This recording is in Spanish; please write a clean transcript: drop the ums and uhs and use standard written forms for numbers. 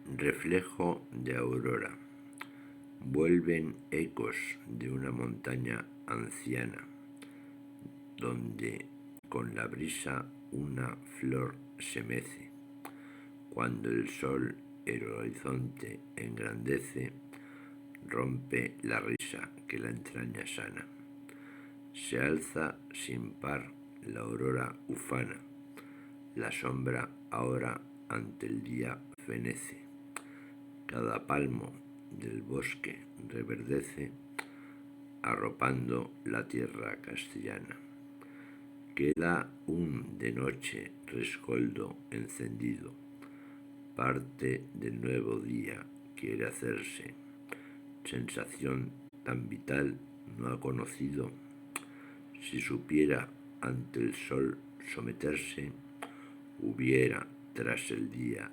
Reflejo de aurora. Vuelven ecos de una montaña anciana, donde con la brisa una flor se mece. Cuando el sol el horizonte engrandece, rompe la risa que la entraña sana. Se alza sin par la aurora ufana, la sombra ahora ante el día fenece. Cada palmo del bosque reverdece, arropando la tierra castellana. Queda un de noche rescoldo encendido, parte del nuevo día quiere hacerse. Sensación tan vital no ha conocido. Si supiera ante el sol someterse, hubiera tras el día